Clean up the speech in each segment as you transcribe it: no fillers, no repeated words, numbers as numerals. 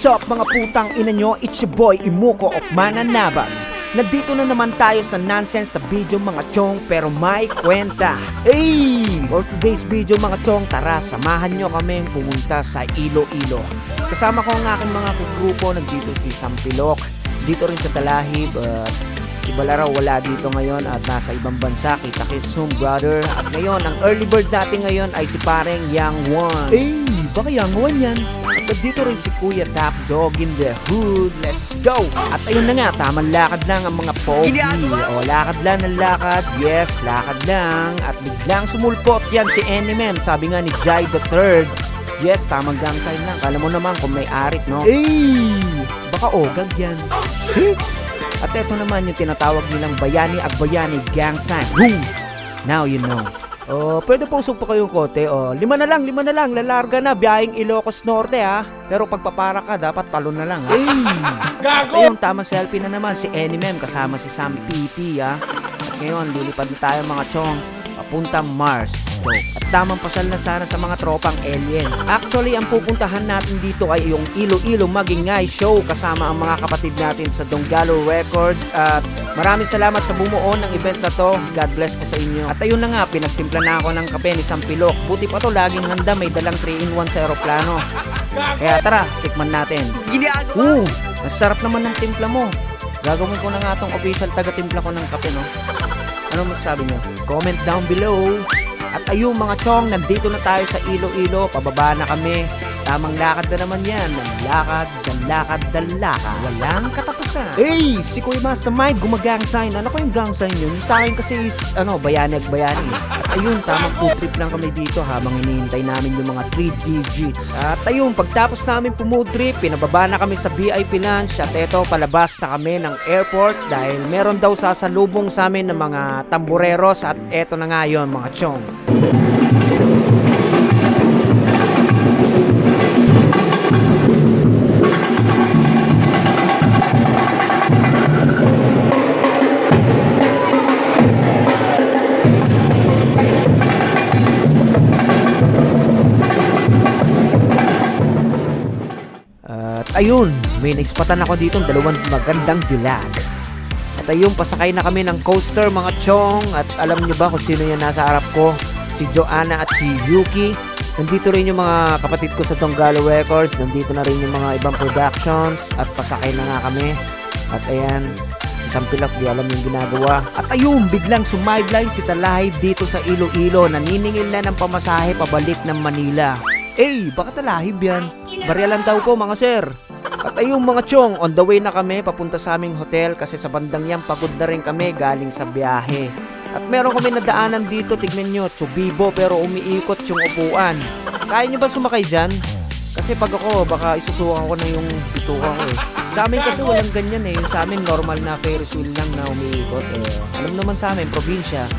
What's up mga putang ina nyo? It's your boy Imuko of Mananabas. Nandito na naman tayo sa nonsense na video mga chong pero may kwenta. Hey! For today's video mga chong, tara samahan nyo kaming pumunta sa Iloilo. Kasama ko ang aking mga grupo, nandito si Sampilok, dito rin sa Talahib, si Balaraw wala dito ngayon at nasa ibang bansa, kita kay Zoom brother. At ngayon, ang early bird natin ngayon ay si pareng Young One. Hey! Baka Young One yan. At dito rin si Kuya Top Dog in the hood. Let's go! At ayun na nga, tamang lakad lang ang mga pogi. O lakad lang ng lakad. Yes, lakad lang. At biglang sumulpot yan si Eminem. Sabi nga ni Jai the Third. Yes, tamang gang sign lang. Kala mo naman kung may arit, no? Eh! Baka ogag yan. Chicks! At eto naman yung tinatawag nilang Bayani Agbayani gang sign. Boom! Now you know. Pwede po usog pa kayong kote. Lima na lang, lalarga na, biyaheng Ilocos Norte ha. Pero pagpapara ka, dapat talon na lang ha. Gago! Ayun, tamang selfie na naman si Eminem kasama si Sam PP ha. At ngayon, lilipad na tayo mga chong, papuntang Mars. At tamang pasal na sana sa mga tropang alien. Actually, ang pupuntahan natin dito ay yung Iloilo Magingay Show kasama ang mga kapatid natin sa Donggalo Records. At maraming salamat sa bumuo ng event na to. God bless po sa inyo. At ayun na nga, pinagtimpla na ako ng kape ni Sampilok. Buti pa to, laging handa, may dalang 3-in-1 sa aeroplano. Kaya tara, tikman natin. Masarap naman ng timpla mo. Gagawin ko na nga tong official taga-timpla ko ng kape, no? Ano masasabi nyo? Comment down below. At ayun mga chong, nandito na tayo sa Iloilo. Pababa na kami. Tamang lakad na naman yan. Lakad. Walang katapusan. Hey! Si Kuya Mastermind gumagang sign. Ano ko yung gang sign yun? Yung sa akin kasi is, bayani agbayani. At ayun, tamang food trip lang kami dito habang hinihintay namin yung mga 3 digits. At ayun, pagtapos namin pumood trip, pinababa na kami sa VIP lunch. At eto, palabas na kami ng airport dahil meron daw sasalubong sa amin ng mga tambureros. At eto na nga yun mga chong. Ayun, may naispatan ako dito ng dalawang magandang dilag. At ayun, pasakay na kami ng coaster mga chong. At alam nyo ba kung sino yan nasa harap ko? Si Joanna at si Yuki. Nandito rin yung mga kapatid ko sa Donggalo Records. Nandito na rin yung mga ibang productions. At pasakay na nga kami. At ayan, si Sampilok di alam yung ginagawa. At ayun, biglang sumideline si Talahib dito sa Iloilo. Naniningil na ng pamasahe pabalik ng Manila. Baka Talahib yan. Baryalan daw po mga sir. At ayun mga chong, on the way na kami papunta sa aming hotel kasi sa bandang yan pagod na rin kami galing sa biyahe. At meron kami nadaanan dito, tignan nyo, Chubibo pero umiikot yung upuan. Kaya nyo ba sumakay dyan? Kasi pag ako, baka isusukan ko na yung bituka ko eh. Sa amin kasi walang ganyan eh. Sa amin normal na Ferris wheel lang na umiikot eh. Alam naman sa amin, probinsya.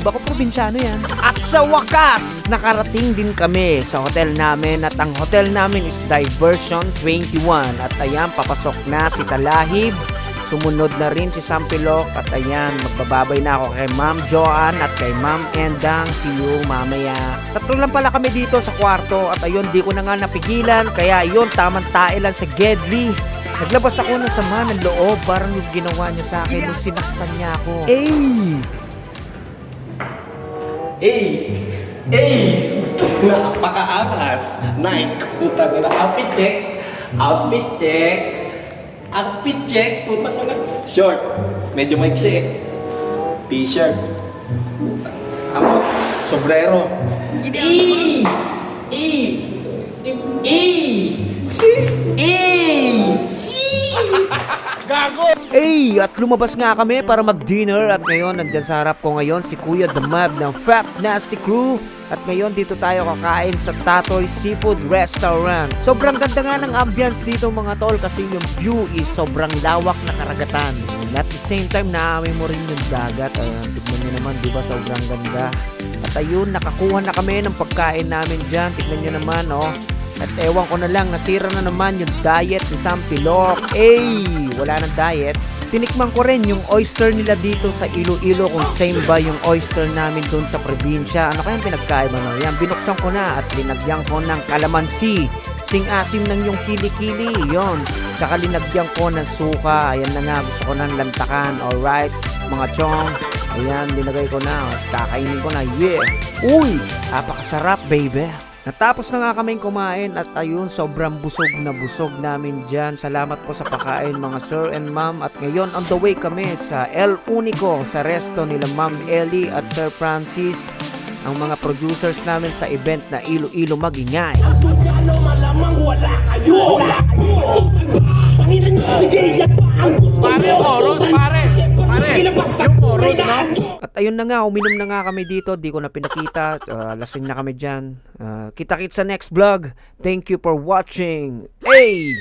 Baka probinsyano yan. At sa wakas, nakarating din kami sa hotel namin at ang hotel namin is Diversion 21. At ayan, papasok na si Talahib. Sumunod na rin si Sampilok. At ayan, magbababay na ako kay Ma'am Joanne at kay Ma'am Endang. See you mamaya. Tatlo lang pala kami dito sa kwarto. At ayun, di ko na nga napigilan. Kaya ayun, tamang tae lang sa Gedli. Naglabas ako ng sama ng loob. Parang yung ginawa niya sa akin nung sinaktan niya ako. Napakaangas. Nike, putang ina. Outfit check. Putang ina. Short. Medyo maiksi. T-shirt. Putang. Amos. Sombrero. Gago! At lumabas nga kami para mag-dinner. At ngayon, nandyan sa harap ko ngayon si Kuya The Mab ng Fat Nasty Crew. At ngayon, dito tayo kakain sa Tatoy Seafood Restaurant. Sobrang ganda nga ng ambience dito mga tol kasi yung view is sobrang lawak na karagatan. And at the same time, naamoy mo rin yung dagat. Ayan, tignan nyo naman, diba? Sobrang ganda. At ayun, nakakuha na kami ng pagkain namin dyan. Tignan nyo naman, At ewan ko na lang, nasira na naman yung diet ni Sampilok. Wala nang diet. Tinikman ko rin yung oyster nila dito sa Iloilo kung same ba yung oyster namin doon sa probinsya. Ano kayang pinagkaiba no? Yan, binuksan ko na at linagyan ko ng kalamansi. Sing-asim ng yung kilikili, yon. Tsaka linagyan ko ng suka. Ayan na nga, gusto ko ng lantakan. Alright, mga chong. Ayan, linagay ko na. Kakainin ko na, yeah. Uy, napakasarap, baby. Natapos na nga kaming kumain at ayun, sobrang busog namin dyan. Salamat po sa pakain mga sir and ma'am. At ngayon, on the way kami sa El Unico, sa resto nila Ma'am Ellie at Sir Francis, ang mga producers namin sa event na Iloilo Magingay. Ano malamang wala kayo. Sige, yan pa ang gusto Pare, chorus, pare. Pare, yung chorus, no? At ayun na nga, uminom na nga kami dito. Di ko na pinakita. Lasing na kami dyan. Kita-kits sa next vlog. Thank you for watching. Hey!